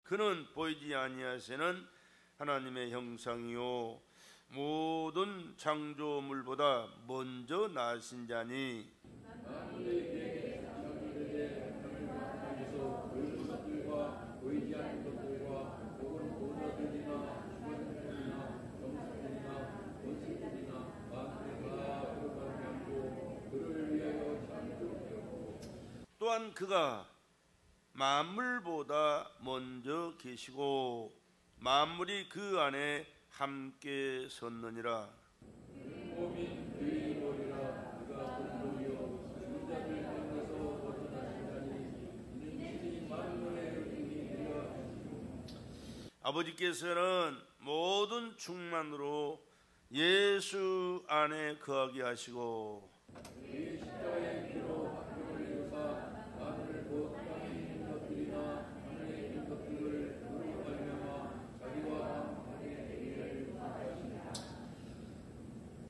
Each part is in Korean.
그는 보이지 아니하시는 하나님의 형상이요 모든 창조물보다 먼저 나신 자니 또한 그가 만물보다 먼저 계시고 만물이 그 안에 함께 섰느니라. 아버지께서는 모든 충만으로 예수 안에 거하게 하시고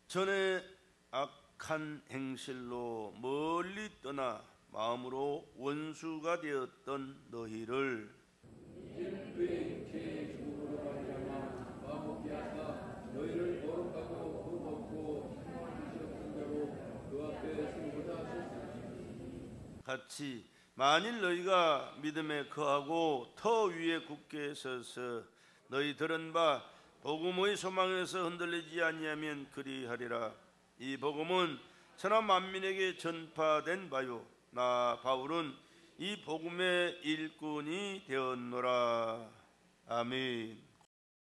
전에 악한 행실로 멀리 떠나 마음으로 원수가 되었던 너희를 같이 만일 너희가 믿음에 거하고 터 위에 굳게 서서 너희 들은 바 복음의 소망에서 흔들리지 아니하면 그리하리라. 이 복음은 천하 만민에게 전파된 바요 나 바울은 이 복음의 일꾼이 되었노라. 아멘.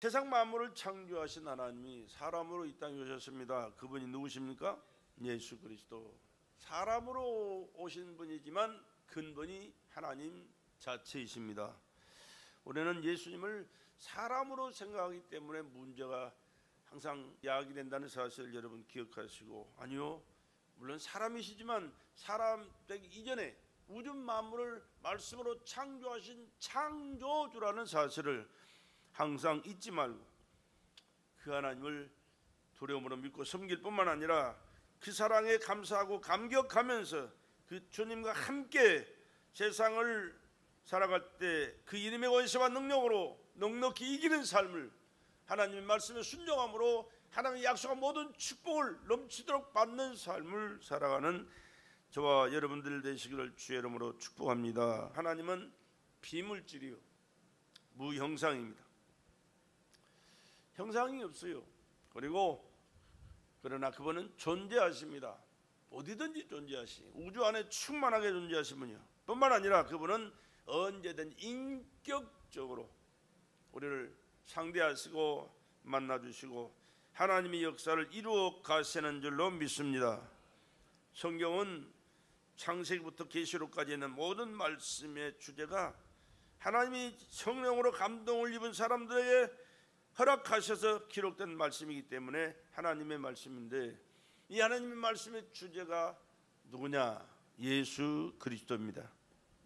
세상 만물을 창조하신 하나님이 사람으로 이 땅에 오셨습니다. 그분이 누구십니까? 예수 그리스도. 사람으로 오신 분이지만 근본이 하나님 자체이십니다. 우리는 예수님을 사람으로 생각하기 때문에 문제가 항상 야기된다는 사실을 여러분 기억하시고, 아니요, 물론 사람이시지만 사람 되기 이전에 우주 만물을 말씀으로 창조하신 창조주라는 사실을 항상 잊지 말고 그 하나님을 두려움으로 믿고 섬길 뿐만 아니라 그 사랑에 감사하고 감격하면서 그 주님과 함께 세상을 살아갈 때 그 이름의 권세와 능력으로 넉넉히 이기는 삶을 하나님의 말씀에 순종함으로 하나님의 약속한 모든 축복을 넘치도록 받는 삶을 살아가는 저와 여러분들 되시기를 주의 이름으로 축복합니다. 하나님은 비물질이요 무형상입니다. 형상이 없어요. 그러나 그분은 존재하십니다. 어디든지 존재하시, 우주 안에 충만하게 존재하신 분이요. 뿐만 아니라 그분은 언제든 인격적으로 우리를 상대하시고 만나주시고 하나님의 역사를 이루어 가시는 줄로 믿습니다. 성경은 창세기부터 계시록까지 있는 모든 말씀의 주제가 하나님이 성령으로 감동을 입은 사람들에게 허락하셔서 기록된 말씀이기 때문에 하나님의 말씀인데, 이 하나님의 말씀의 주제가 누구냐? 예수 그리스도입니다.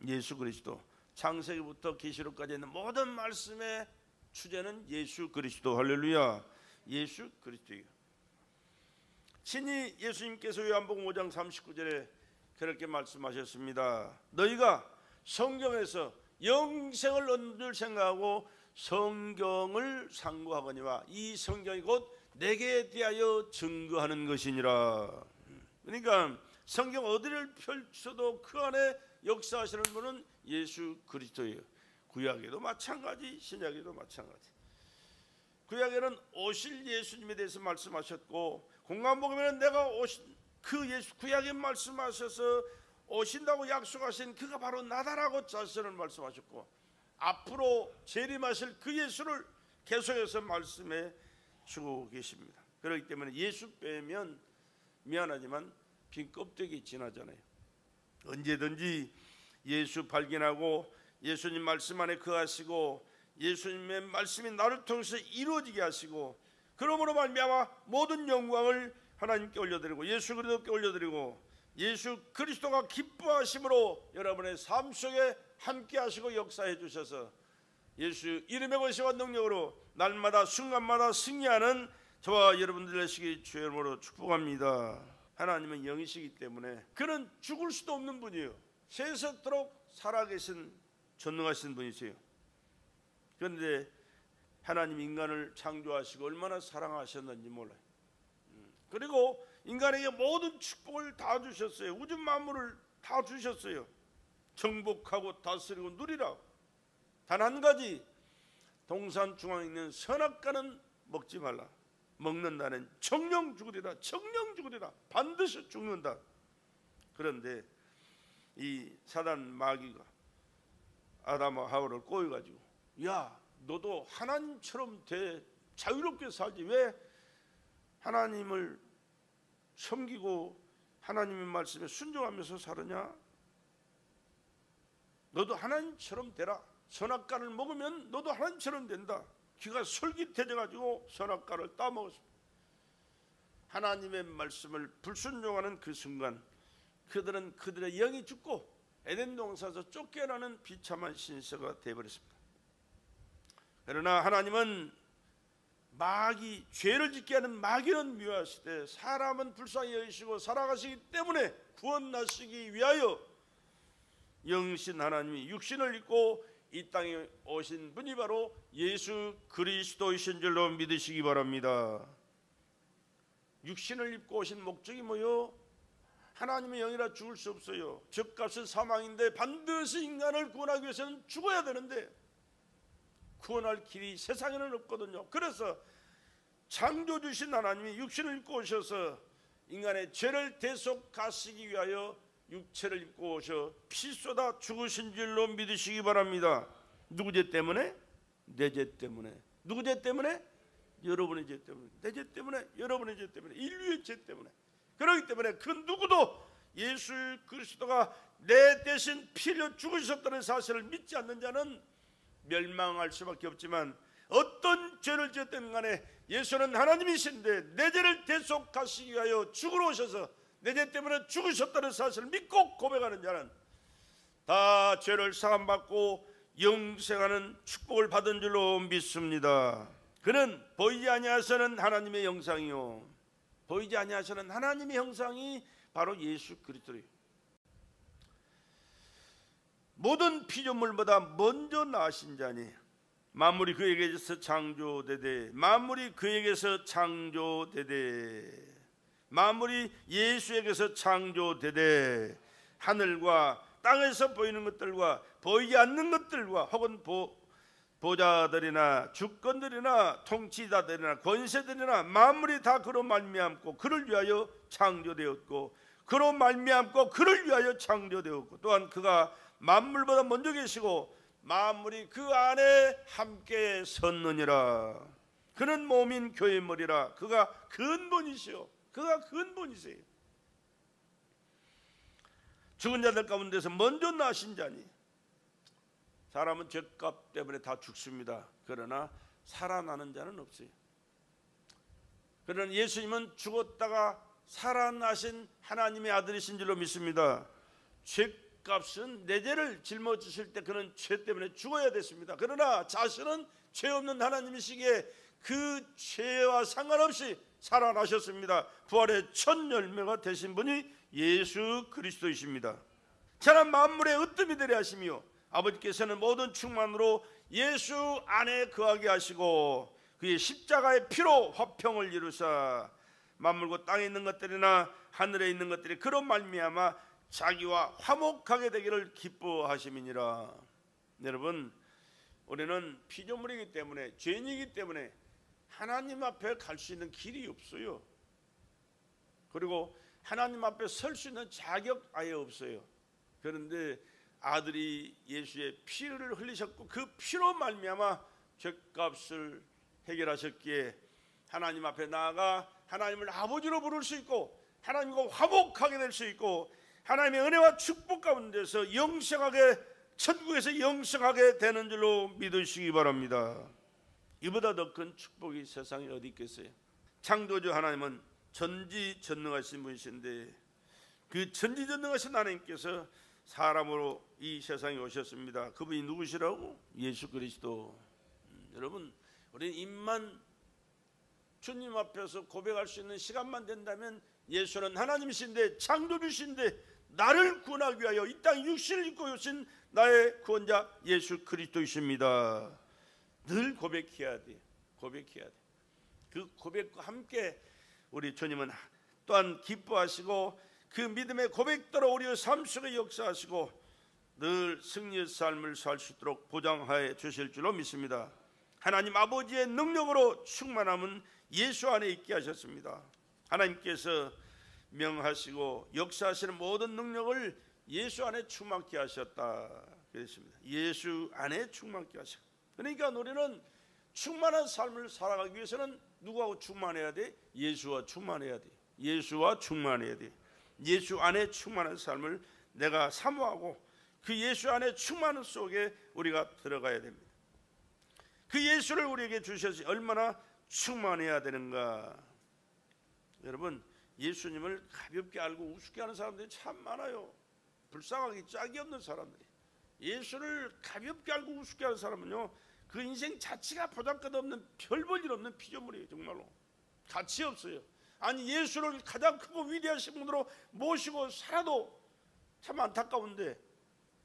예수 그리스도. 창세기부터 계시록까지 있는 모든 말씀의 주제는 예수 그리스도. 할렐루야. 예수 그리스도예요. 친히 예수님께서 요한복음 5장 39절에 그렇게 말씀하셨습니다. 너희가 성경에서 영생을 얻을 생각하고 성경을 상고하거니와 이 성경이 곧 내게 대하여 증거하는 것이니라. 그러니까 성경 어디를 펼쳐도 그 안에 역사하시는 분은 예수 그리스도예요. 구약에도 마찬가지, 신약에도 마찬가지. 구약에는 오실 예수님에 대해서 말씀하셨고, 공관복음에는 내가 오신 그 예수, 구약에 말씀하셔서 오신다고 약속하신 그가 바로 나다라고 자신을 말씀하셨고, 앞으로 재림하실 그 예수를 계속해서 말씀해 주고 계십니다. 그렇기 때문에 예수 빼면 미안하지만 빈 껍데기 지나잖아요. 언제든지 예수 발견하고 예수님 말씀 안에 거하시고 예수님의 말씀이 나를 통해서 이루어지게 하시고, 그러므로 말미암아 모든 영광을 하나님께 올려드리고 예수 그리스도께 올려드리고 예수 그리스도가 기뻐하심으로 여러분의 삶 속에 함께 하시고 역사해 주셔서 예수 이름의 권세와 능력으로 날마다 순간마다 승리하는 저와 여러분들 되시기 주의 이름으로 축복합니다. 하나님은 영이시기 때문에 그는 죽을 수도 없는 분이에요. 세세토록 살아계신 전능하신 분이세요. 그런데 하나님 인간을 창조하시고 얼마나 사랑하셨는지 몰라요. 그리고 인간에게 모든 축복을 다 주셨어요. 우주 만물을 다 주셨어요. 정복하고 다스리고 누리라고. 단 한 가지, 동산 중앙에 있는 선악과는 먹지 말라. 먹는다는 정령 죽으리라. 정령 죽으리라. 반드시 죽는다. 그런데 이 사단 마귀가 아담과 하와를 꼬여가지고, 야, 너도 하나님처럼 자유롭게 살지 왜 하나님을 섬기고 하나님의 말씀에 순종하면서 살으냐? 너도 하나님처럼 되라. 선악과를 먹으면 너도 하나님처럼 된다. 귀가 솔깃해져가지고 선악과를 따먹었습니다. 하나님의 말씀을 불순종하는 그 순간 그들은 그들의 영이 죽고 에덴 동산에서 쫓겨나는 비참한 신세가 되어버렸습니다. 그러나 하나님은 마귀, 죄를 짓게 하는 마귀는 미워하시되 사람은 불쌍히 여기시고 살아가시기 때문에 구원하시기 위하여 영신 하나님이 육신을 입고 이 땅에 오신 분이 바로 예수 그리스도이신 줄로 믿으시기 바랍니다. 육신을 입고 오신 목적이 뭐요? 하나님의 영이라 죽을 수 없어요. 죗값은 사망인데 반드시 인간을 구원하기 위해서는 죽어야 되는데 구원할 길이 세상에는 없거든요. 그래서 창조주신 하나님이 육신을 입고 오셔서 인간의 죄를 대속하시기 위하여 육체를 입고 오셔 피 쏟아 죽으신 줄로 믿으시기 바랍니다. 누구 죄 때문에? 내 죄 때문에. 누구 죄 때문에? 여러분의 죄 때문에. 내 죄 때문에, 여러분의 죄 때문에, 인류의 죄 때문에. 그렇기 때문에 그 누구도 예수 그리스도가 내 대신 피 흘려 죽으셨다는 사실을 믿지 않는 자는 멸망할 수밖에 없지만, 어떤 죄를 지었든 간에 예수는 하나님이신데 내 죄를 대속하시기 위하여 죽으러 오셔서 내 죄 때문에 죽으셨다는 사실을 믿고 고백하는 자는 다 죄를 사함받고 영생하는 축복을 받은 줄로 믿습니다. 그는 보이지 아니하시는 하나님의 형상이요, 보이지 아니하시는 하나님의 형상이 바로 예수 그리스도예요. 모든 피조물보다 먼저 나신 자니 만물이 그에게서 창조되되, 만물이 그에게서 창조되되, 만물이 예수에게서 창조되되, 하늘과 땅에서 보이는 것들과 보이지 않는 것들과 혹은 보좌들이나 주권들이나 통치자들이나 권세들이나 만물이 다 그로 말미암고 그를 위하여 창조되었고 그로 말미암고 그를 위하여 창조되었고, 또한 그가 만물보다 먼저 계시고 만물이 그 안에 함께 섰느니라. 그는 몸인 교회의 머리라. 그가 근본이시오. 그가 근본이세요. 죽은 자들 가운데서 먼저 나신 자니, 사람은 죄값 때문에 다 죽습니다. 그러나 살아나는 자는 없어요. 그러나 예수님은 죽었다가 살아나신 하나님의 아들이신 줄로 믿습니다. 죄값은 내 죄를 짊어지실 때 그는 죄 때문에 죽어야 됐습니다. 그러나 자신은 죄 없는 하나님이시기에 그 죄와 상관없이 살아나셨습니다. 부활의 첫 열매가 되신 분이 예수 그리스도이십니다. 저는 만물의 으뜸이 되려 하시며 아버지께서는 모든 충만으로 예수 안에 거하게 하시고 그의 십자가의 피로 화평을 이루사 만물과 땅에 있는 것들이나 하늘에 있는 것들이 그로 말미암아 자기와 화목하게 되기를 기뻐하심이니라. 여러분, 우리는 피조물이기 때문에, 죄인이기 때문에 하나님 앞에 갈 수 있는 길이 없어요. 그리고 하나님 앞에 설 수 있는 자격 아예 없어요. 그런데 아들이 예수의 피를 흘리셨고 그 피로 말미암아 죄값을 해결하셨기에 하나님 앞에 나아가 하나님을 아버지로 부를 수 있고 하나님과 화목하게 될 수 있고 하나님의 은혜와 축복 가운데서 영생하게, 천국에서 영생하게 되는 줄로 믿으시기 바랍니다. 이보다 더 큰 축복이 세상에 어디 있겠어요? 창조주 하나님은 전지전능하신 분이신데 그 전지전능하신 하나님께서 사람으로 이 세상에 오셨습니다. 그분이 누구시라고? 예수 그리스도. 여러분, 우리는 입만 주님 앞에서 고백할 수 있는 시간만 된다면 예수는 하나님이신데 창조주신데 나를 구원하기 위하여 이 땅에 육신을 입고 오신 나의 구원자 예수 그리스도이십니다. 늘 고백해야 돼. 고백해야 돼. 그 고백과 함께 우리 주님은 또한 기뻐하시고 그 믿음의 고백대로 우리의 삶 속에 역사하시고 늘 승리의 삶을 살 수 있도록 보장하여 주실 줄로 믿습니다. 하나님 아버지의 능력으로 충만함은 예수 안에 있게 하셨습니다. 하나님께서 명하시고 역사하시는 모든 능력을 예수 안에 충만케 하셨다 그랬습니다. 예수 안에 충만케 하셨다. 그러니까 우리는 충만한 삶을 살아가기 위해서는 누구하고 충만해야 돼? 예수와 충만해야 돼. 예수와 충만해야 돼. 예수 안에 충만한 삶을 내가 사모하고 그 예수 안에 충만한 속에 우리가 들어가야 됩니다. 그 예수를 우리에게 주셔서 얼마나 충만해야 되는가. 여러분, 예수님을 가볍게 알고 우습게 하는 사람들이 참 많아요. 불쌍하기 짝이 없는 사람들이. 예수를 가볍게 알고 우습게 하는 사람은요, 그 인생 자체가 보잘것없는 별 볼 일 없는 피조물이에요. 정말로 가치 없어요. 아니, 예수를 가장 크고 위대하신 분으로 모시고 살아도 참 안타까운데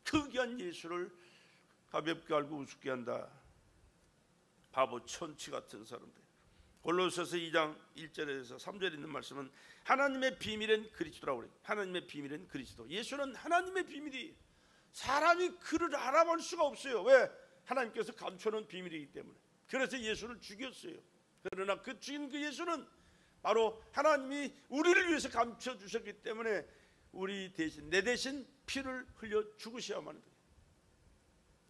그 귀한 예수를 가볍게 알고 우습게 한다. 바보 천치 같은 사람들. 골로새서 2장 1절에서 3절에 있는 말씀은 하나님의 비밀은 그리스도라고 그래요. 하나님의 비밀은 그리스도. 예수는 하나님의 비밀이 사람이 그를 알아볼 수가 없어요. 왜? 하나님께서 감춰놓은 비밀이기 때문에. 그래서 예수를 죽였어요. 그러나 그 죽인 그 예수는 바로 하나님이 우리를 위해서 감춰주셨기 때문에 우리 대신, 내 대신 피를 흘려 죽으셔야만 합니다.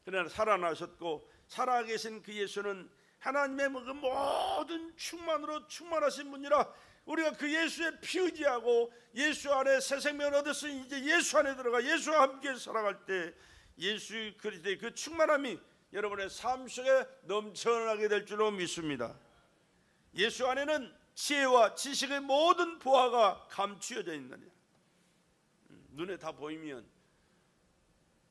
그러나 살아나셨고 살아계신 그 예수는 하나님의 그 모든 충만으로 충만하신 분이라 우리가 그 예수의 피 의지하고 예수 안에 새 생명을 얻었으니 이제 예수 안에 들어가 예수와 함께 살아갈 때 예수 그리스도의 그 충만함이 여러분의 삶 속에 넘쳐나게 될 줄로 믿습니다. 예수 안에는 지혜와 지식의 모든 보화가 감추어져 있느냐. 눈에 다 보이면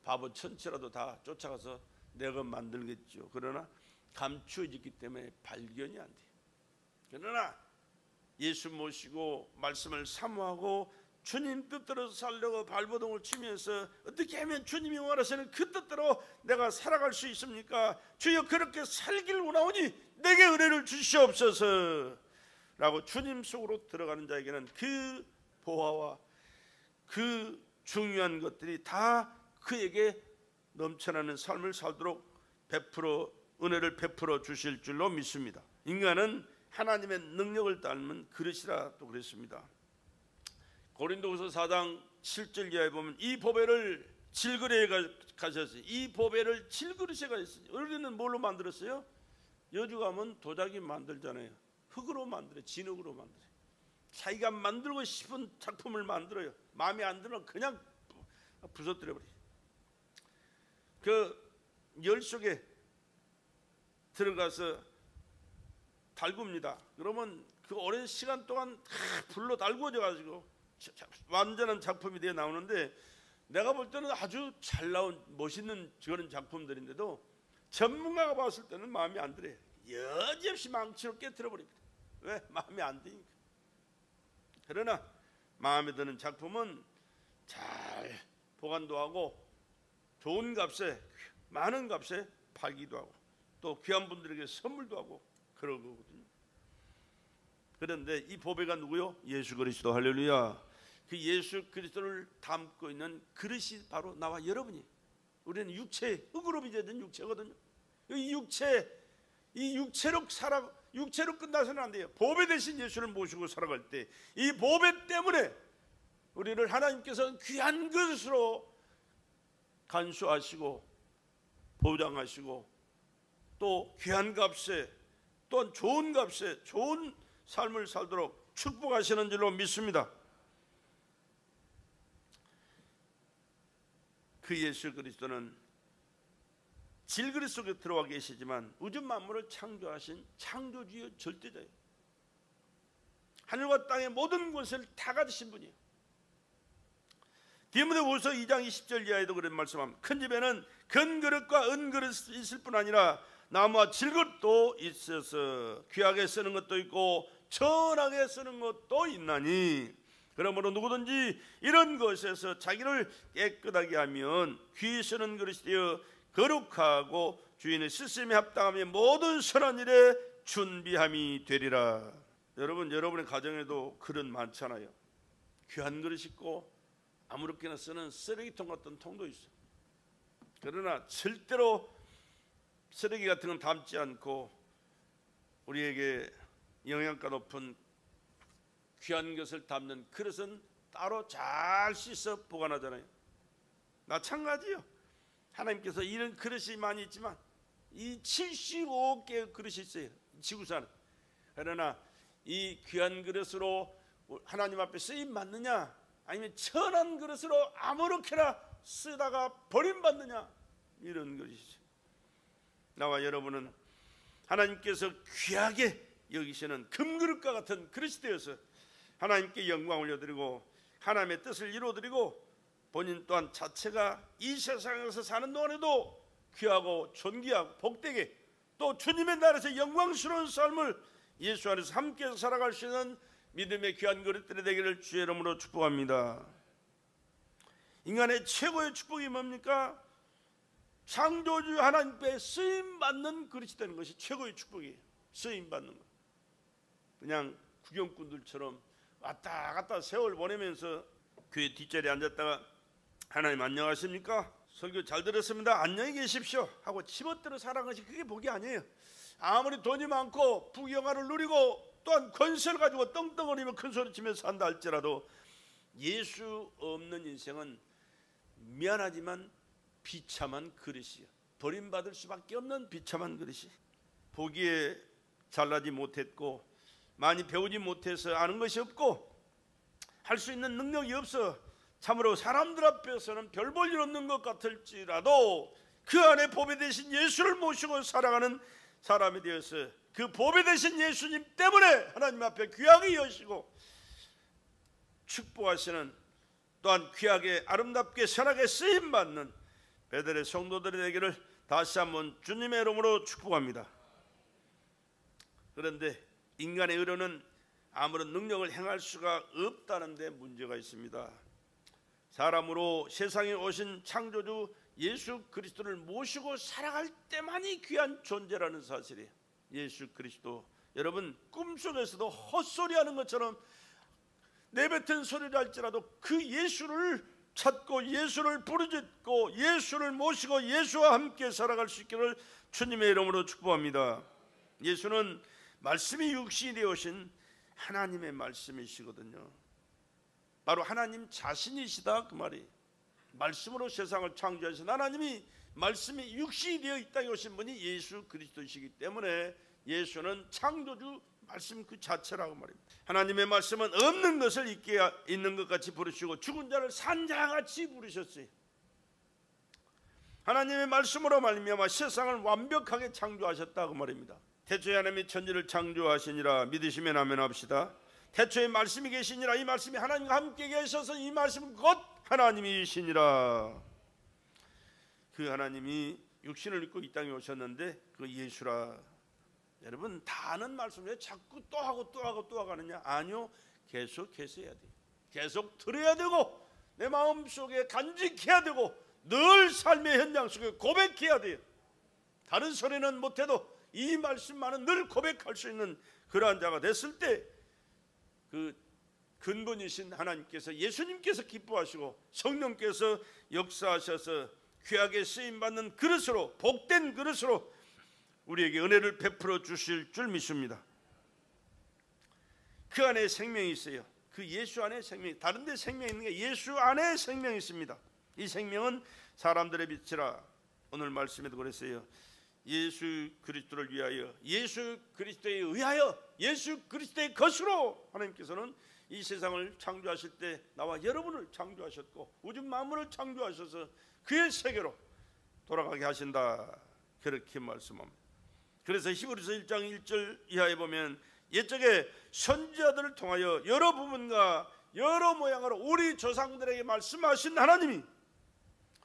바보 천치라도 다 쫓아가서 내가 만들겠죠. 그러나 감추어지기 때문에 발견이 안 돼요. 그러나 예수 모시고 말씀을 사모하고 주님 뜻대로 살려고 발버둥을 치면서 어떻게 하면 주님이 원하시는 그 뜻대로 내가 살아갈 수 있습니까? 주여 그렇게 살길 원하오니 내게 은혜를 주시옵소서 라고 주님 속으로 들어가는 자에게는 그 보화와 그 중요한 것들이 다 그에게 넘쳐나는 삶을 살도록 은혜를 베풀어 주실 줄로 믿습니다. 인간은 하나님의 능력을 닮은 그릇이라 또 그랬습니다. 고린도후서 4장 7절 이하에 보면 이 보배를 질그릇에 가셨어요. 이 보배를 질그릇에 가셨어요. 우리는 뭘로 만들었어요? 여주 가면 도자기 만들잖아요. 흙으로 만들어요. 진흙으로 만들어요. 자기가 만들고 싶은 작품을 만들어요. 마음에 안 들면 그냥 부서뜨려 버려요. 그 열 속에 들어가서 달굽니다. 그러면 그 오랜 시간 동안 불로 달구어져 가지고 완전한 작품이 되어 나오는데 내가 볼 때는 아주 잘 나온 멋있는 그런 작품들인데도 전문가가 봤을 때는 마음에 안 들어요. 여지없이 망치로 깨트려 버립니다. 왜? 마음에 안 드니까. 그러나 마음에 드는 작품은 잘 보관도 하고 좋은 값에, 많은 값에 팔기도 하고 또 귀한 분들에게 선물도 하고 그런 거거든요. 그런데 이 보배가 누구요? 예수 그리스도. 할렐루야. 그 예수 그리스도를 담고 있는 그릇이 바로 나와 여러분이. 우리는 육체, 흙으로 빚어진 육체거든요. 이 육체로 육체로 끝나서는 안 돼요. 보배 대신 예수를 모시고 살아갈 때 이 보배 때문에 우리를 하나님께서 귀한 것으로 간수하시고 보장하시고 또 귀한 값에 또한 좋은 값에 좋은 삶을 살도록 축복하시는 줄로 믿습니다. 그 예수 그리스도는 질그릇 속에 들어와 계시지만 우주 만물을 창조하신 창조주의 절대자예요. 하늘과 땅의 모든 것을 다 가지신 분이에요. 디모데후서 2장 20절 이하에도 그런 말씀합니다. 큰 집에는 금그릇과 은그릇이 있을 뿐 아니라 나무와 질그릇도 있어서 귀하게 쓰는 것도 있고 천하게 쓰는 것도 있나니 그러므로 누구든지 이런 것에서 자기를 깨끗하게 하면 귀 쓰는 그릇이 되어 거룩하고 주인의 쓰심에 합당하며 모든 선한 일에 준비함이 되리라. 여러분, 여러분의 가정에도 그런 많잖아요. 귀한 그릇 있고 아무렇게나 쓰는 쓰레기통 같은 통도 있어요. 그러나 절대로 쓰레기 같은 건 담지 않고 우리에게 영양가 높은 귀한 것을 담는 그릇은 따로 잘 씻어 보관하잖아요. 마찬가지요. 하나님께서 이런 그릇이 많이 있지만 이 75개의 그릇이 있어요, 지구상에. 그러나 이 귀한 그릇으로 하나님 앞에 쓰임 받느냐, 아니면 천한 그릇으로 아무렇게나 쓰다가 버림받느냐, 이런 것이죠. 나와 여러분은 하나님께서 귀하게 여기시는 금그릇과 같은 그릇이 되어서 하나님께 영광 올려드리고 하나님의 뜻을 이루어드리고 본인 또한 자체가 이 세상에서 사는 동안에도 귀하고 존귀하고 복되게 또 주님의 나라에서 영광스러운 삶을 예수 안에서 함께 살아갈 수 있는 믿음의 귀한 그릇들이 되기를 주의 이름으로 축복합니다. 인간의 최고의 축복이 뭡니까? 창조주 하나님께 쓰임받는 그릇이 되는 것이 최고의 축복이에요. 쓰임받는 것. 그냥 구경꾼들처럼 왔다 갔다 세월 보내면서 교회 뒷자리에 앉았다가 하나님 안녕하십니까? 설교 잘 들었습니다. 안녕히 계십시오 하고 집어들어 살아가는 것이 그게 복이 아니에요. 아무리 돈이 많고 부귀영화를 누리고 또한 권세를 가지고 떵떵거리며 큰소리치면서 산다 할지라도 예수 없는 인생은 미안하지만 비참한 그릇이에요. 버림받을 수밖에 없는 비참한 그릇이. 보기에 잘나지 못했고 많이 배우지 못해서 아는 것이 없고 할 수 있는 능력이 없어 참으로 사람들 앞에서는 별 볼 일 없는 것 같을지라도 그 안에 보배 되신 예수를 모시고 살아가는 사람이 되어서 그 보배 되신 예수님 때문에 하나님 앞에 귀하게 여시고 축복하시는, 또한 귀하게 아름답게 선하게 쓰임받는 베델의 성도들이 되기를 다시 한번 주님의 이름으로 축복합니다. 그런데 인간의 의로는 아무런 능력을 행할 수가 없다는 데 문제가 있습니다. 사람으로 세상에 오신 창조주 예수 그리스도를 모시고 살아갈 때만이 귀한 존재라는 사실이에요. 예수 그리스도, 여러분 꿈속에서도 헛소리하는 것처럼 내뱉은 소리를 할지라도 그 예수를 찾고 예수를 부르짖고 예수를 모시고 예수와 함께 살아갈 수 있기를 주님의 이름으로 축복합니다. 예수는 말씀이 육신이 되어신 하나님의 말씀이시거든요. 바로 하나님 자신이시다 그 말이. 말씀으로 세상을 창조하신 하나님이 말씀이 육신이 되어 이 땅에 오신 분이 예수 그리스도이시기 때문에 예수는 창조주 말씀 그 자체라고 말입니다. 하나님의 말씀은 없는 것을 있게 있는 것 같이 부르시고 죽은 자를 산 자같이 부르셨어요. 하나님의 말씀으로 말미암아 세상을 완벽하게 창조하셨다고 말입니다. 태초에 하나님이 천지를 창조하시니라 믿으시면 아멘합시다. 태초에 말씀이 계시니라, 이 말씀이 하나님과 함께 계셔서 이 말씀은 곧 하나님이시니라. 그 하나님이 육신을 입고 이 땅에 오셨는데 그 예수라. 여러분 다 아는 말씀 왜 자꾸 또 하고 또 하고 또 하느냐? 아니요, 계속해서 해야 돼요. 계속 들어야 되고 내 마음속에 간직해야 되고 늘 삶의 현장 속에 고백해야 돼요. 다른 소리는 못해도 이 말씀만은 늘 고백할 수 있는 그러한 자가 됐을 때 그 근본이신 하나님께서, 예수님께서 기뻐하시고 성령께서 역사하셔서 귀하게 쓰임받는 그릇으로, 복된 그릇으로 우리에게 은혜를 베풀어 주실 줄 믿습니다. 그 안에 생명이 있어요. 그 예수 안에 생명이, 다른 데 생명이 있는 게 예수 안에 생명이 있습니다. 이 생명은 사람들의 빛이라. 오늘 말씀에도 그랬어요. 예수 그리스도를 위하여, 예수 그리스도에 의하여, 예수 그리스도의 것으로 하나님께서는 이 세상을 창조하실 때 나와 여러분을 창조하셨고 우주 만물을 창조하셔서 그의 세계로 돌아가게 하신다, 그렇게 말씀합니다. 그래서 히브리서 1장 1절 이하에 보면 옛적에 선지자들을 통하여 여러 부분과 여러 모양으로 우리 조상들에게 말씀하신 하나님이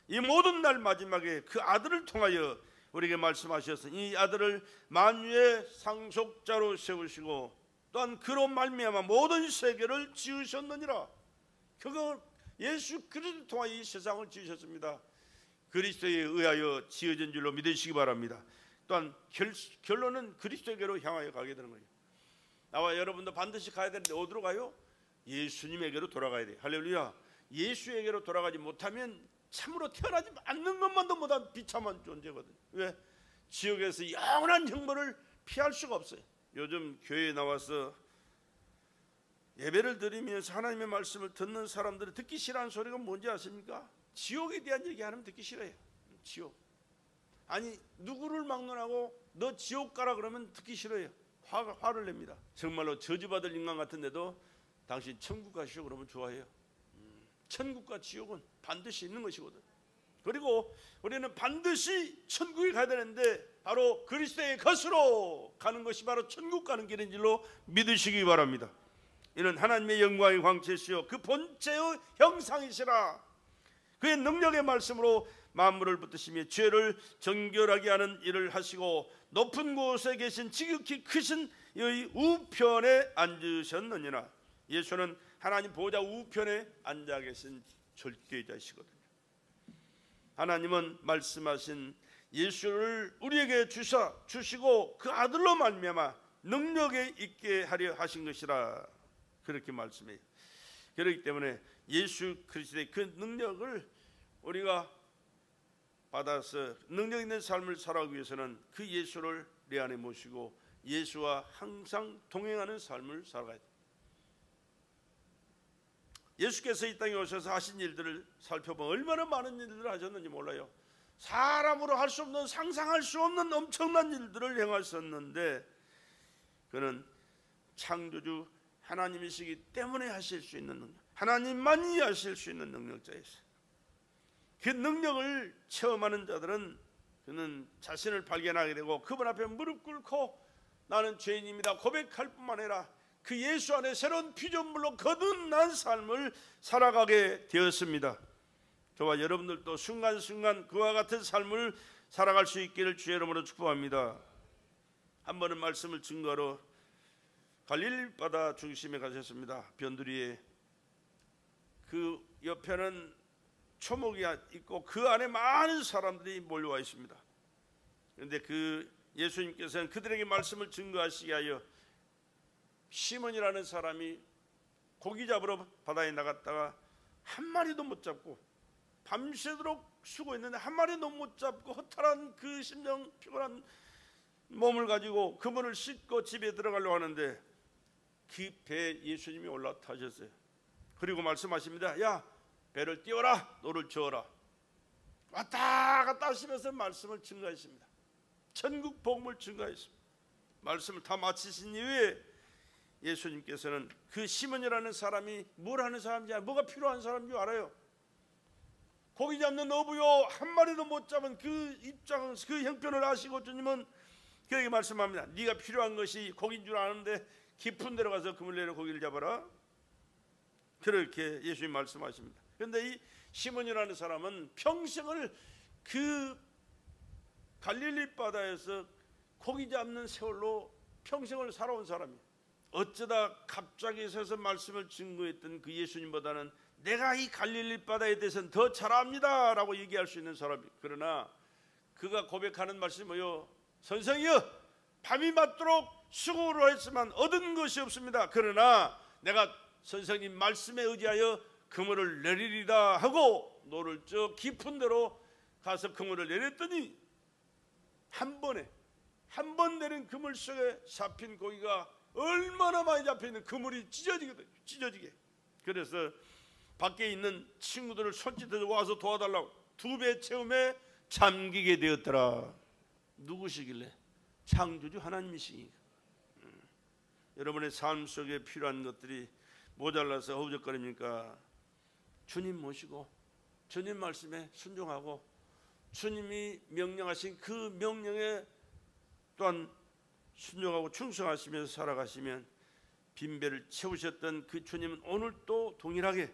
이 모든 날 마지막에 그 아들을 통하여 우리에게 말씀하셔서 이 아들을 만유의 상속자로 세우시고 또한 그로 말미암아 모든 세계를 지으셨느니라. 그거 예수 그리스도를 통하여 이 세상을 지으셨습니다. 그리스도에 의하여 지어진 줄로 믿으시기 바랍니다. 또한 결론은 그리스도에게로 향하여 가게 되는 거예요. 나와 여러분도 반드시 가야 되는데 어디로 가요? 예수님에게로 돌아가야 돼요. 할렐루야. 예수에게로 돌아가지 못하면 참으로 태어나지 않는 것만도 못한 비참한 존재거든요. 왜? 지옥에서 영원한 형벌을 피할 수가 없어요. 요즘 교회에 나와서 예배를 드리면서 하나님의 말씀을 듣는 사람들이 듣기 싫어하는 소리가 뭔지 아십니까? 지옥에 대한 얘기하면 듣기 싫어요. 지옥. 아니 누구를 막론하고 너 지옥 가라 그러면 듣기 싫어요. 화를 냅니다. 정말로 저주받을 인간 같은데도 당신 천국 가시오 그러면 좋아해요. 천국과 지옥은 반드시 있는 것이거든. 그리고 우리는 반드시 천국에 가야 되는데 바로 그리스도의 것으로 가는 것이 바로 천국 가는 길인 줄로 믿으시기 바랍니다. 이는 하나님의 영광의 광채시요 그 본체의 형상이시라. 그의 능력의 말씀으로 만물을 붙드시며 죄를 정결하게 하는 일을 하시고 높은 곳에 계신 지극히 크신 이 우편에 앉으셨느니라. 예수는 하나님 보좌 우편에 앉아 계신 절대자이시거든요. 하나님은 말씀하신 예수를 우리에게 주시고 그 아들로 말미암아 능력에 있게 하려 하신 것이라. 그렇게 말씀해요. 그렇기 때문에 예수 그리스도의 그 능력을 우리가 받아서 능력 있는 삶을 살아가기 위해서는 그 예수를 내 안에 모시고 예수와 항상 동행하는 삶을 살아가야 돼요. 예수께서 이 땅에 오셔서 하신 일들을 살펴보면 얼마나 많은 일들을 하셨는지 몰라요. 사람으로 할 수 없는, 상상할 수 없는 엄청난 일들을 행하셨는데 그는 창조주 하나님이시기 때문에 하실 수 있는 능력, 하나님만이 하실 수 있는 능력자이시죠. 그 능력을 체험하는 자들은 그는 자신을 발견하게 되고 그분 앞에 무릎 꿇고 나는 죄인입니다 고백할 뿐만 아니라 그 예수 안에 새로운 피조물로 거듭난 삶을 살아가게 되었습니다. 저와 여러분들도 순간순간 그와 같은 삶을 살아갈 수 있기를 주의 이름으로 축복합니다. 한 번은 말씀을 증거하러 갈릴리 바다 중심에 가셨습니다. 변두리에 그 옆에는 초목이 있고 그 안에 많은 사람들이 몰려와 있습니다. 그런데 그 예수님께서는 그들에게 말씀을 증거하시게 하여 시몬이라는 사람이 고기 잡으러 바다에 나갔다가 한 마리도 못 잡고 밤새도록 수고했는데 한 마리도 못 잡고 허탈한 그 심령 피곤한 몸을 가지고 그분을 씻고 집에 들어가려고 하는데 그 배에 예수님이 올라타셨어요. 그리고 말씀하십니다. 야 배를 띄워라 노를 저어라. 왔다 갔다 하시면서 말씀을 증거했습니다. 천국 복음을 증거했습니다. 말씀을 다 마치신 이후에 예수님께서는 그 시몬이라는 사람이 뭘 하는 사람인지 뭐가 필요한 사람인 줄 알아요. 고기 잡는 어부요 한 마리도 못 잡은 그 입장 그 형편을 아시고 주님은 그에게 말씀합니다. 네가 필요한 것이 고기인 줄 아는데 깊은 데로 가서 그물 내려 고기를 잡아라. 그렇게 예수님 말씀하십니다. 그런데 이 시몬이라는 사람은 평생을 그 갈릴리 바다에서 고기 잡는 세월로 평생을 살아온 사람이에요. 어쩌다 갑자기 서서 말씀을 증거했던 그 예수님보다는 내가 이 갈릴리 바다에 대해서는 더 잘 압니다 라고 얘기할 수 있는 사람이. 그러나 그가 고백하는 말씀이 뭐요? 선생이여 밤이 맞도록 수고를 했지만 얻은 것이 없습니다. 그러나 내가 선생님 말씀에 의지하여 그물을 내리리다 하고 노를 저 깊은 데로 가서 그물을 내렸더니 한 번 내린 그물 속에 잡힌 고기가 얼마나 많이 잡혀있는 그물이 찢어지거든요. 찢어지게. 그래서 밖에 있는 친구들을 손짓해서 와서 도와달라고 2배 체험에 잠기게 되었더라. 누구시길래? 창조주 하나님이시니까. 여러분의 삶 속에 필요한 것들이 모자라서 허우적거립니까? 주님 모시고 주님 말씀에 순종하고 주님이 명령하신 그 명령에 또한 순종하고 충성하시면서 살아가시면 빈배를 채우셨던 그 주님은 오늘 또 동일하게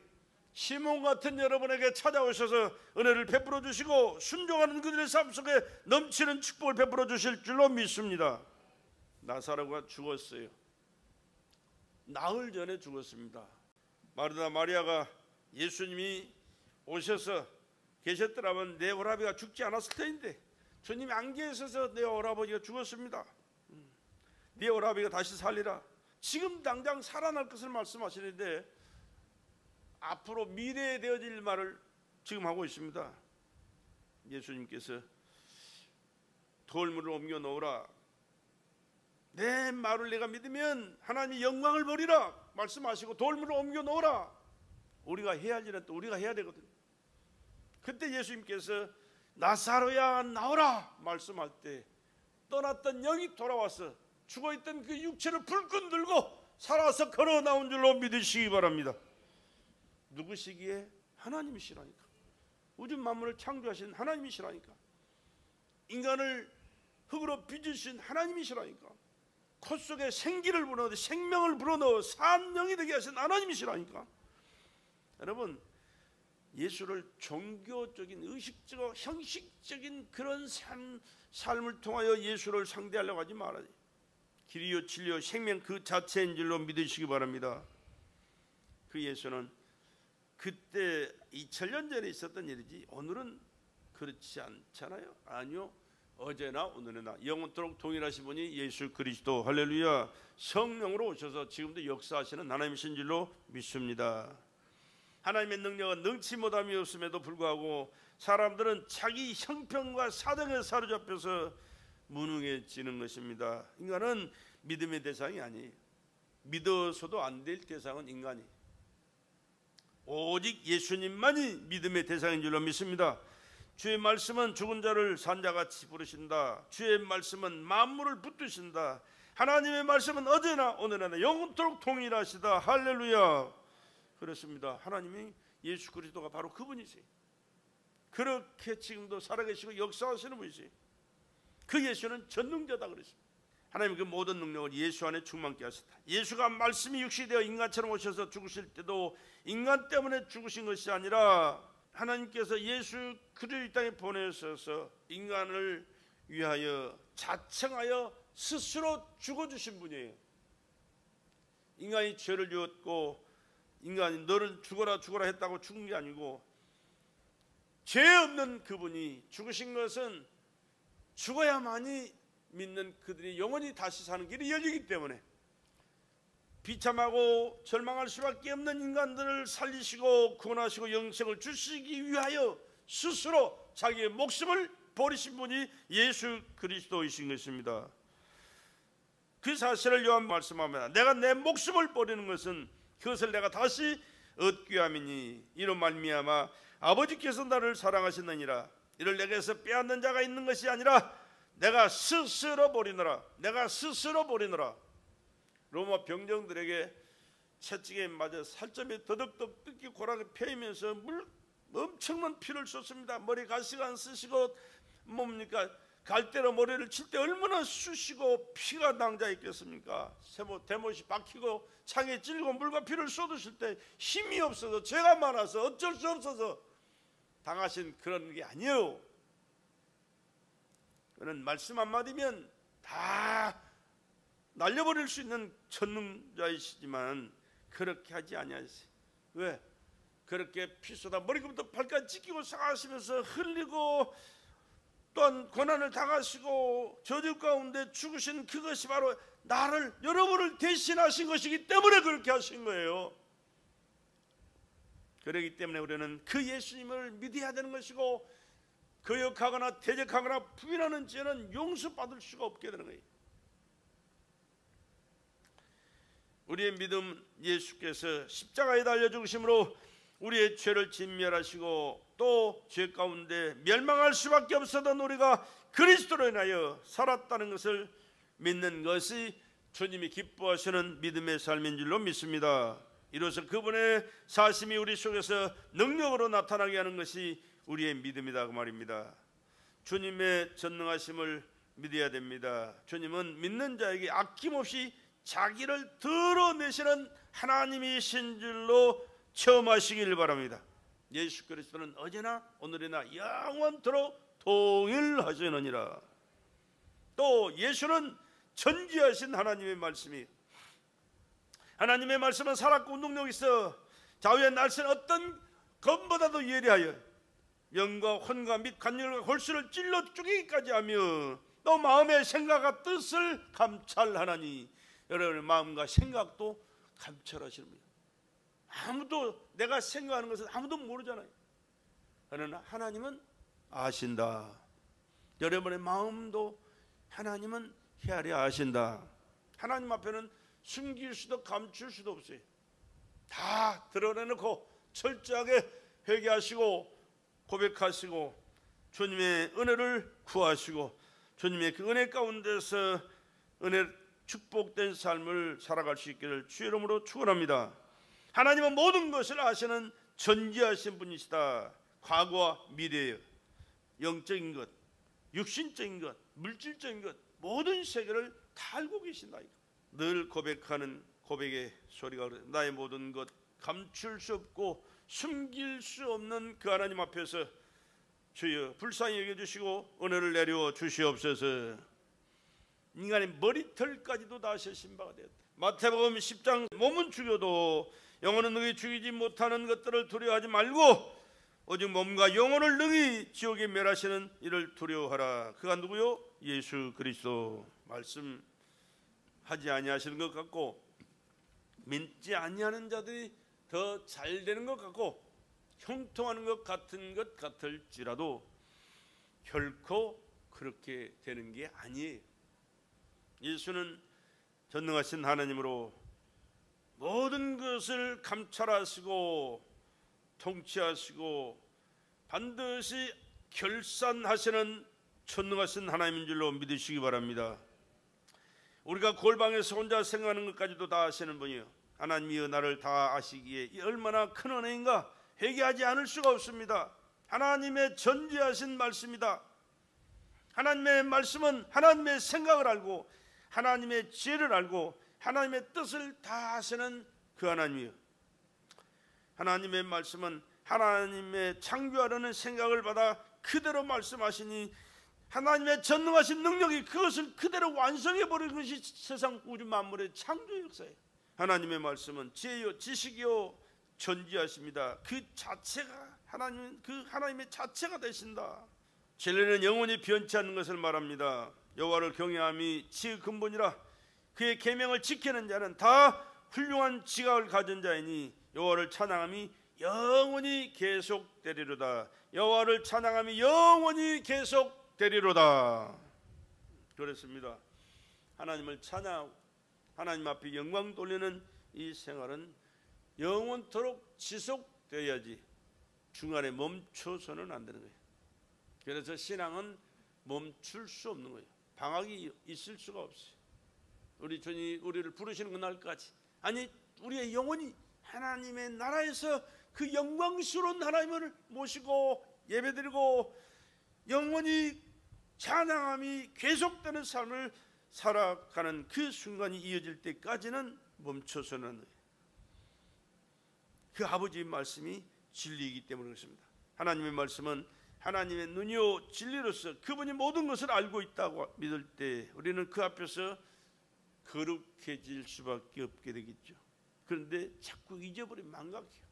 시몬 같은 여러분에게 찾아오셔서 은혜를 베풀어 주시고 순종하는 그들의 삶 속에 넘치는 축복을 베풀어 주실 줄로 믿습니다. 나사로가 죽었어요. 나흘 전에 죽었습니다. 마르다 마리아가 예수님이 오셔서 계셨더라면 내 오라비가 죽지 않았을 텐데 주님이 안 계셔서 내 오라버지가 죽었습니다. 네 오라비가 다시 살리라. 지금 당장 살아날 것을 말씀하시는데 앞으로 미래에 되어질 말을 지금 하고 있습니다. 예수님께서 돌물을 옮겨 놓으라. 내 말을 내가 믿으면 하나님의 영광을 보리라 말씀하시고 돌물을 옮겨 놓으라. 우리가 해야 할 일은 또 우리가 해야 되거든요. 그때 예수님께서 나사로야 나오라 말씀할 때 떠났던 영이 돌아와서 죽어있던 그 육체를 불끈 들고 살아서 걸어 나온 줄로 믿으시기 바랍니다. 누구시기에? 하나님이시라니까. 우주 만물을 창조하신 하나님이시라니까. 인간을 흙으로 빚으신 하나님이시라니까. 코 속에 생기를 불어넣어 생명을 불어넣어 산 영이 되게 하신 하나님이시라니까. 여러분, 예수를 종교적인 의식적 형식적인 그런 삶을 통하여 예수를 상대하려고 하지 말아요. 길이요 진리요 생명 그 자체인 줄로 믿으시기 바랍니다. 그 예수는 그때 2000년 전에 있었던 일이지 오늘은 그렇지 않잖아요. 아니요, 어제나 오늘이나 영원토록 동일하신 분이 예수 그리스도 할렐루야. 성령으로 오셔서 지금도 역사하시는 하나님이신 줄로 믿습니다. 하나님의 능력은 능치 못함이 없음에도 불구하고 사람들은 자기 형편과 사정에 사로잡혀서 무능해지는 것입니다. 인간은 믿음의 대상이 아니에요. 믿어서도 안 될 대상은 인간이, 오직 예수님만이 믿음의 대상인 줄로 믿습니다. 주의 말씀은 죽은 자를 산자같이 부르신다. 주의 말씀은 만물을 붙드신다. 하나님의 말씀은 어제나 오늘나 영원토록 동일하시다. 할렐루야. 그렇습니다. 하나님이 예수 그리스도가 바로 그분이세요. 그렇게 지금도 살아계시고 역사하시는 분이세요. 그 예수는 전능자다 그랬습니다. 하나님 그 모든 능력을 예수 안에 충만케 하셨다. 예수가 말씀이 육시되어 인간처럼 오셔서 죽으실 때도 인간 때문에 죽으신 것이 아니라 하나님께서 예수 그리스도 이 땅에 보내셔서 인간을 위하여 자청하여 스스로 죽어주신 분이에요. 인간이 죄를 지었고 인간이 너를 죽어라 죽어라 했다고 죽은 게 아니고 죄 없는 그분이 죽으신 것은 죽어야만이 믿는 그들이 영원히 다시 사는 길이 열리기 때문에 비참하고 절망할 수밖에 없는 인간들을 살리시고 구원하시고 영생을 주시기 위하여 스스로 자기의 목숨을 버리신 분이 예수 그리스도이신 것입니다. 그 사실을 요한 말씀합니다. 내가 내 목숨을 버리는 것은 그것을 내가 다시 얻기 위함이니 이로 말미암아 아버지께서 나를 사랑하셨느니라. 이를 내게서 빼앗는 자가 있는 것이 아니라 내가 스스로 버리노라. 내가 스스로 버리노라. 로마 병정들에게 채찍에 맞아 살점이 더덕더덕 뜯기 고라게 패이면서 엄청난 피를 쏟습니다. 머리 가시가 안 쓰시고 뭡니까 갈대로 머리를 칠 때 얼마나 쑤시고 피가 낭자 있겠습니까? 대못이 박히고 창에 찔리고 물과 피를 쏟으실 때 힘이 없어서 죄가 많아서 어쩔 수 없어서 당하신 그런 게 아니에요. 그는 말씀 한마디면 다 날려버릴 수 있는 전능자이시지만 그렇게 하지 아니하세요. 왜? 그렇게 피 쏟아 머리부터 발까지 찢기고 상하시면서 흘리고 또한 고난을 당하시고 저주 가운데 죽으신 그것이 바로 나를 여러분을 대신하신 것이기 때문에 그렇게 하신 거예요. 그렇기 때문에 우리는 그 예수님을 믿어야 되는 것이고 거역하거나 대적하거나 부인하는 죄는 용서받을 수가 없게 되는 거예요. 우리의 믿음, 예수께서 십자가에 달려 죽으심으로 우리의 죄를 진멸하시고 또 죄 가운데 멸망할 수밖에 없었던 우리가 그리스도로 인하여 살았다는 것을 믿는 것이 주님이 기뻐하시는 믿음의 삶인 줄로 믿습니다. 이로써 그분의 사심이 우리 속에서 능력으로 나타나게 하는 것이 우리의 믿음이다 그 말입니다. 주님의 전능하심을 믿어야 됩니다. 주님은 믿는 자에게 아낌없이 자기를 드러내시는 하나님이신 줄로 체험하시길 바랍니다. 예수 그리스도는 어제나 오늘이나 영원토록 동일하시느니라. 또 예수는 전지하신 하나님의 말씀이, 하나님의 말씀은 살았고 운동력이 있어 좌우의 날선 어떤 검보다도 예리하여 영과 혼과 및 간열과 골수를 찔러 쪼개기까지 하며 또 마음의 생각과 뜻을 감찰하나니, 여러분의 마음과 생각도 감찰하시는 분이에요. 아무도 내가 생각하는 것은 아무도 모르잖아요. 그러나 하나님은 아신다. 여러분의 마음도 하나님은 헤아려 아신다. 하나님 앞에는 숨길 수도 감출 수도 없어요. 다 드러내놓고 철저하게 회개하시고 고백하시고 주님의 은혜를 구하시고 주님의 그 은혜 가운데서 은혜 축복된 삶을 살아갈 수 있기를 주의 이름으로 축원합니다. 하나님은 모든 것을 아시는 전지하신 분이시다. 과거와 미래예요. 영적인 것, 육신적인 것, 물질적인 것, 모든 세계를 다 알고 계신다. 늘 고백하는 고백의 소리가 나의 모든 것, 감출 수 없고 숨길 수 없는 그 하나님 앞에서 주여 불쌍히 여겨주시고 은혜를 내려 주시옵소서. 인간의 머리털까지도 다 하신 바가 되었다. 마태복음 10장 몸은 죽여도 영혼은 능히 죽이지 못하는 것들을 두려워하지 말고 오직 몸과 영혼을 능히 지옥에 멸하시는 이를 두려워하라. 그가 누구요? 예수 그리스도. 말씀하지 아니하시는 것 같고 믿지 아니하는 자들이 더 잘 되는 것 같고 형통하는 것 같은 것 같을지라도 결코 그렇게 되는 게 아니에요. 예수는 전능하신 하나님으로 모든 것을 감찰하시고 통치하시고 반드시 결산하시는 전능하신 하나님인 줄로 믿으시기 바랍니다. 우리가 골방에서 혼자 생각하는 것까지도 다 아시는 분이요, 하나님이여 나를 다 아시기에 이 얼마나 큰 은혜인가 회개하지 않을 수가 없습니다. 하나님의 전지하신 말씀이다. 하나님의 말씀은 하나님의 생각을 알고 하나님의 지혜를 알고 하나님의 뜻을 다 아시는 그 하나님이요, 하나님의 말씀은 하나님의 창조하려는 생각을 받아 그대로 말씀하시니 하나님의 전능하신 능력이 그것을 그대로 완성해버리는 것이 세상 우주 만물의 창조 역사예요. 하나님의 말씀은 지혜요 지식이요 전지하십니다. 그 자체가 하나님, 그 하나님의 자체가 되신다. 진리는 영원히 변치 않는 것을 말합니다. 여호와를 경외함이 지의 근본이라 그의 계명을 지키는 자는 다 훌륭한 지각을 가진 자이니 여호와를 찬양함이 영원히 계속되리로다. 여호와를 찬양함이 영원히 계속되리로다. 그렇습니다. 하나님을 찬양하고 하나님 앞에 영광 돌리는 이 생활은 영원토록 지속되어야지 중간에 멈춰서는 안 되는 거예요. 그래서 신앙은 멈출 수 없는 거예요. 방학이 있을 수가 없어요. 우리 주님이 우리를 부르시는 그날까지, 아니 우리의 영혼이 하나님의 나라에서 그 영광스러운 하나님을 모시고 예배드리고 영원히 찬양함이 계속되는 삶을 살아가는 그 순간이 이어질 때까지는 멈춰서는, 그 아버지의 말씀이 진리이기 때문에 그렇습니다. 하나님의 말씀은 하나님의 눈이요 진리로서 그분이 모든 것을 알고 있다고 믿을 때 우리는 그 앞에서 거룩해질 수밖에 없게 되겠죠. 그런데 자꾸 잊어버리면 망각해요.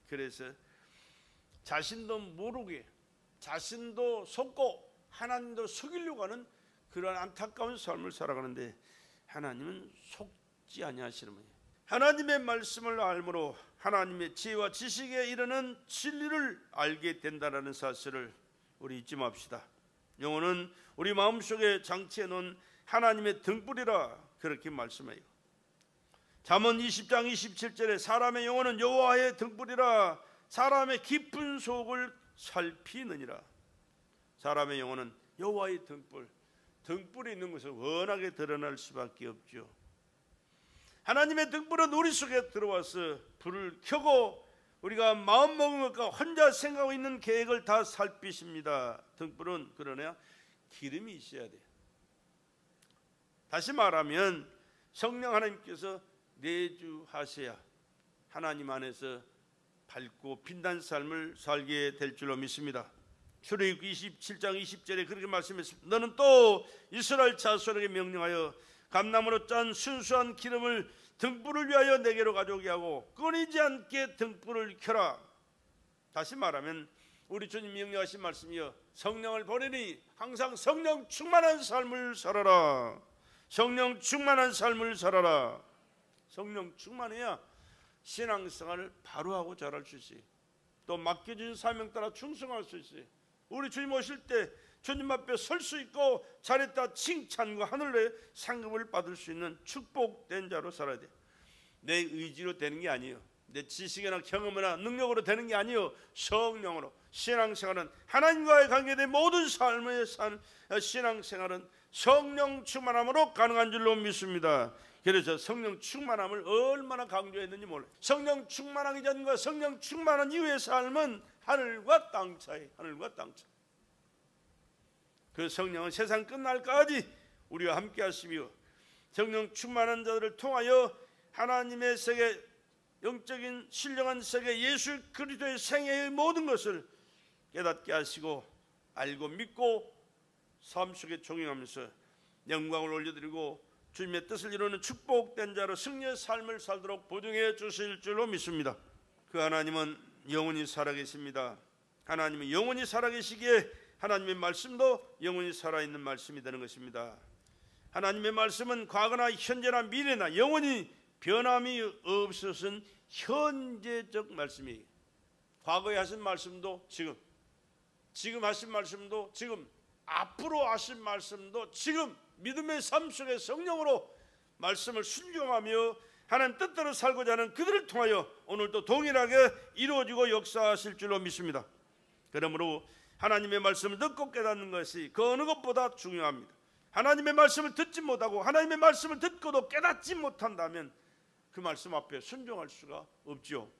그래서 자신도 모르게 자신도 속고 하나님도 속이려고 하는 그러한 안타까운 삶을 살아가는데 하나님은 속지 아니하시는 분이에요. 하나님의 말씀을 알므로 하나님의 지혜와 지식에 이르는 진리를 알게 된다는 사실을 우리 잊지 맙시다. 영혼은 우리 마음속에 장치해 놓은 하나님의 등불이라 그렇게 말씀해요. 잠언 20장 27절에 사람의 영혼은 여호와의 등불이라 사람의 깊은 속을 살피느니라. 사람의 영혼은 여호와의 등불, 등불이 있는 것은 워낙에 드러날 수밖에 없죠. 하나님의 등불은 우리 속에 들어와서 불을 켜고 우리가 마음먹은 것과 혼자 생각하고 있는 계획을 다 살피십니다. 등불은 그러나 기름이 있어야 돼요. 다시 말하면 성령 하나님께서 내주하셔야 하나님 안에서 밝고 빛난 삶을 살게 될 줄로 믿습니다. 출애굽기 27장 20절에 그렇게 말씀했습니다. 너는 또 이스라엘 자손에게 명령하여 감나무로 짠 순수한 기름을 등불을 위하여 내게로 가져오게 하고 끊이지 않게 등불을 켜라. 다시 말하면 우리 주님 명령하신 말씀이요, 성령을 보내니 항상 성령 충만한 삶을 살아라. 성령 충만한 삶을 살아라. 성령 충만해야 신앙생활을 바로 하고 잘할 수 있어요. 또 맡겨진 사명 따라 충성할 수 있어요. 우리 주님 오실 때 주님 앞에 설 수 있고 잘했다 칭찬과 하늘의 상급을 받을 수 있는 축복된 자로 살아야 돼. 내 의지로 되는 게 아니에요. 내 지식이나 경험이나 능력으로 되는 게 아니에요. 성령으로. 신앙생활은 하나님과의 관계된 모든 삶의 신앙생활은 성령 충만함으로 가능한 줄로 믿습니다. 그래서 성령 충만함을 얼마나 강조했는지 몰라요. 성령 충만하기 전과 성령 충만한 이후의 삶은 하늘과 땅 차이, 하늘과 땅 차이. 그 성령은 세상 끝날까지 우리와 함께 하시며 성령 충만한 자들을 통하여 하나님의 세계, 영적인 신령한 세계 예수 그리스도의 생애의 모든 것을 깨닫게 하시고 알고 믿고 삶 속에 적용하면서 영광을 올려드리고 주님의 뜻을 이루는 축복된 자로 승리의 삶을 살도록 보증해 주실 줄로 믿습니다. 그 하나님은 영원히 살아계십니다. 하나님은 영원히 살아계시기에 하나님의 말씀도 영원히 살아있는 말씀이 되는 것입니다. 하나님의 말씀은 과거나 현재나 미래나 영원히 변함이 없으신 현재적 말씀이에요. 과거에 하신 말씀도 지금 하신 말씀도 지금, 앞으로 하신 말씀도 지금, 믿음의 삶 속에 성령으로 말씀을 순종하며 하나님 뜻대로 살고자 하는 그들을 통하여 오늘도 동일하게 이루어지고 역사하실 줄로 믿습니다. 그러므로 하나님의 말씀을 듣고 깨닫는 것이 그 어느 것보다 중요합니다. 하나님의 말씀을 듣지 못하고 하나님의 말씀을 듣고도 깨닫지 못한다면 그 말씀 앞에 순종할 수가 없죠.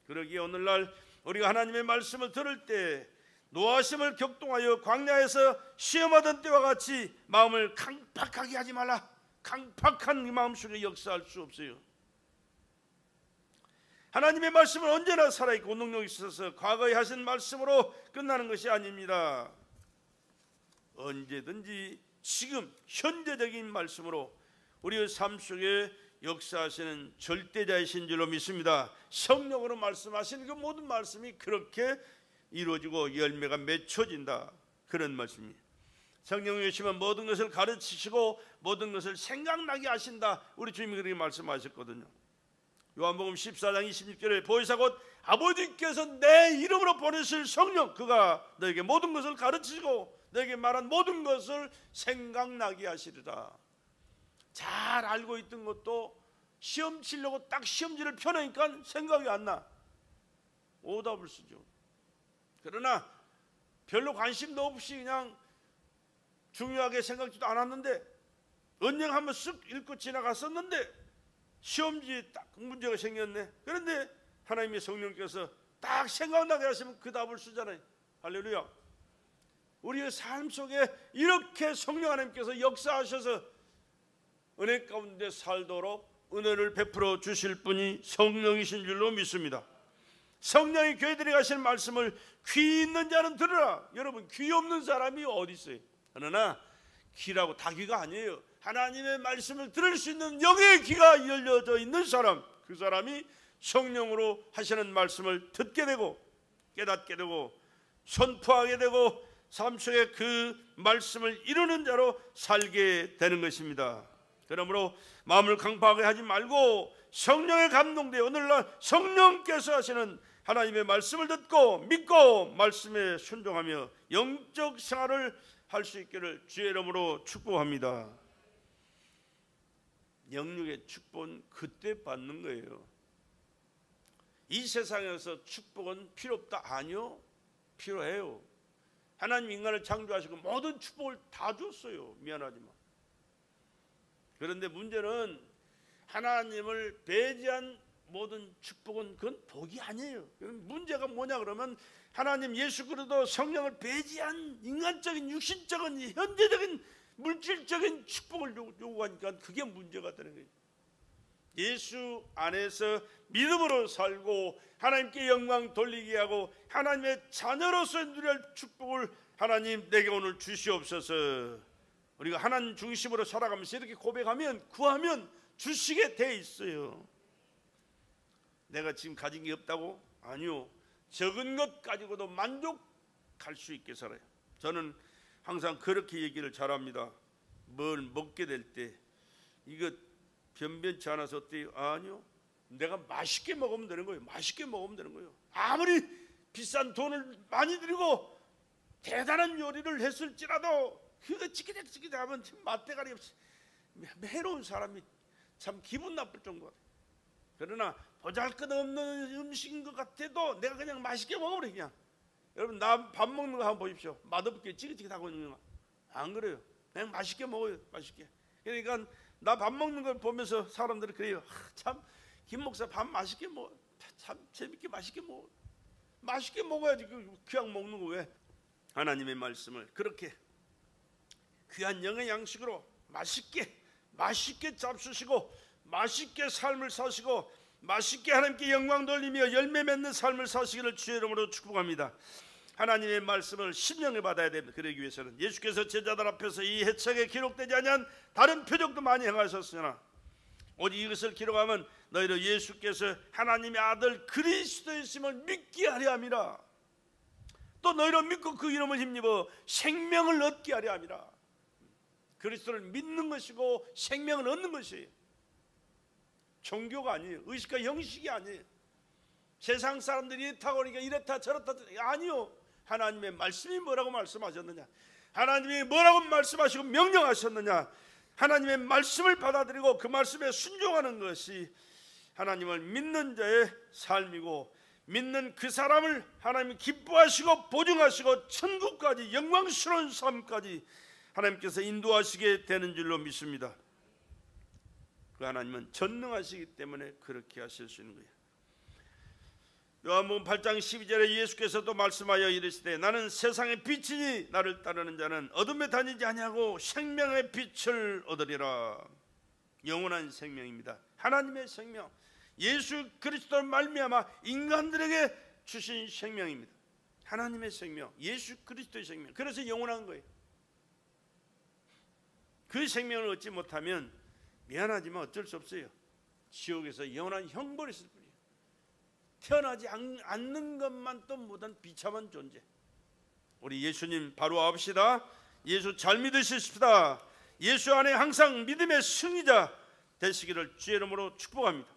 그러기에 오늘날 우리가 하나님의 말씀을 들을 때 노하심을 격동하여 광야에서 시험하던 때와 같이 마음을 강팍하게 하지 말라. 강팍한 이 마음속에 역사할 수 없어요. 하나님의 말씀은 언제나 살아있고 능력이 있어서 과거에 하신 말씀으로 끝나는 것이 아닙니다. 언제든지 지금 현재적인 말씀으로 우리의 삶 속에 역사하시는 절대자이신 줄로 믿습니다. 성령으로 말씀하시는 그 모든 말씀이 그렇게 이루어지고 열매가 맺혀진다, 그런 말씀입니다. 성령이 오시면 모든 것을 가르치시고 모든 것을 생각나게 하신다, 우리 주님이 그렇게 말씀하셨거든요. 요한복음 14장 26절에 보혜사 곧 아버지께서 내 이름으로 보내실 성령, 그가 너에게 모든 것을 가르치시고 너에게 말한 모든 것을 생각나게 하시리라. 잘 알고 있던 것도 시험 치려고 딱 시험지를 펴놓으니까 생각이 안 나. 오답을 쓰죠. 그러나 별로 관심도 없이 그냥 중요하게 생각지도 않았는데 언영 한번 쓱 읽고 지나갔었는데 시험지에 딱 문제가 생겼네. 그런데 하나님의 성령께서 딱 생각나게 하시면 그 답을 쓰잖아요. 할렐루야. 우리의 삶 속에 이렇게 성령 하나님께서 역사하셔서 은혜 가운데 살도록 은혜를 베풀어 주실 분이 성령이신 줄로 믿습니다. 성령이 교회들이 가실 말씀을 귀 있는 자는 들으라. 여러분, 귀 없는 사람이 어디 있어요? 그러나 귀라고 다 귀가 아니에요. 하나님의 말씀을 들을 수 있는 영의 귀가 열려져 있는 사람, 그 사람이 성령으로 하시는 말씀을 듣게 되고 깨닫게 되고 선포하게 되고 삶 속에 그 말씀을 이루는 자로 살게 되는 것입니다. 그러므로 마음을 강팍하게 하지 말고 성령에 감동되어 오늘날 성령께서 하시는 하나님의 말씀을 듣고 믿고 말씀에 순종하며 영적 생활을 할 수 있기를 주의 이름으로 축복합니다. 영육의 축복은 그때 받는 거예요. 이 세상에서 축복은 필요 없다? 아니요, 필요해요. 하나님 인간을 창조하시고 모든 축복을 다 줬어요. 미안하지만. 그런데 문제는 하나님을 배제한 모든 축복은 그건 복이 아니에요. 문제가 뭐냐 그러면 하나님 예수 그리스도 성령을 배제한 인간적인 육신적인 현재적인 물질적인 축복을 요구하니까 그게 문제가 되는 거예요. 예수 안에서 믿음으로 살고 하나님께 영광 돌리게 하고 하나님의 자녀로서 누릴 축복을 하나님 내게 오늘 주시옵소서. 우리가 하나님 중심으로 살아가면서 이렇게 고백하면 구하면 주시게 돼 있어요. 내가 지금 가진 게 없다고? 아니요. 적은 것 가지고도 만족할 수 있게 살아요. 저는 항상 그렇게 얘기를 잘합니다. 뭘 먹게 될 때 이거 변변치 않아서 어때요? 아니요, 내가 맛있게 먹으면 되는 거예요. 맛있게 먹으면 되는 거예요. 아무리 비싼 돈을 많이 들이고 대단한 요리를 했을지라도 그거 찌기작찌기작 하면 맛대가리 없이 해로운 사람이 참 기분 나쁠 정도다. 그러나 보잘것없는 음식인 것 같아도 내가 그냥 맛있게 먹어버려. 그냥 여러분, 나 밥 먹는 거 한번 보십시오. 맛없게 찌긋찌긋하고 있는 거 안 그래요. 그냥 맛있게 먹어요. 맛있게. 그러니까 나 밥 먹는 걸 보면서 사람들이 그래요. 참 김 목사 밥 맛있게 먹어. 참 재밌게 맛있게 먹어. 맛있게 먹어야지. 그냥 먹는 거 왜? 하나님의 말씀을 그렇게 귀한 영의 양식으로 맛있게 잡수시고 맛있게 삶을 사시고 맛있게 하나님께 영광 돌리며 열매 맺는 삶을 사시기를 주의 이름으로 축복합니다. 하나님의 말씀을 심령에 받아야 됩니다. 그러기 위해서는 예수께서 제자들 앞에서 이 해책에 기록되지 아니한 다른 표적도 많이 행하셨으나 오직 이것을 기록하면 너희로 예수께서 하나님의 아들 그리스도이심을 믿게 하려 함이라. 또 너희로 믿고 그 이름을 힘입어 생명을 얻게 하려 함이라. 그리스도를 믿는 것이고 생명을 얻는 것이에요. 종교가 아니에요. 의식과 형식이 아니에요. 세상 사람들이 이렇다고 하니까 이렇다 저렇다 아니요. 하나님의 말씀이 뭐라고 말씀하셨느냐, 하나님이 뭐라고 말씀하시고 명령하셨느냐, 하나님의 말씀을 받아들이고 그 말씀에 순종하는 것이 하나님을 믿는 자의 삶이고, 믿는 그 사람을 하나님이 기뻐하시고 보증하시고 천국까지 영광스러운 삶까지 하나님께서 인도하시게 되는 줄로 믿습니다. 그 하나님은 전능하시기 때문에 그렇게 하실 수 있는 거예요. 요한복음 8장 12절에 예수께서도 말씀하여 이르시되 나는 세상의 빛이니 나를 따르는 자는 어둠에 다니지 아니하고 생명의 빛을 얻으리라. 영원한 생명입니다. 하나님의 생명, 예수 그리스도를 말미암아 인간들에게 주신 생명입니다. 하나님의 생명, 예수 그리스도의 생명. 그래서 영원한 거예요. 그 생명을 얻지 못하면 미안하지만 어쩔 수 없어요. 지옥에서 영원한 형벌이 있을 뿐이에요. 태어나지 않는 것만 또 못한 비참한 존재. 우리 예수님 바로 앞시다. 예수 잘 믿으십시다. 예수 안에 항상 믿음의 승리자 되시기를 주의 이름으로 축복합니다.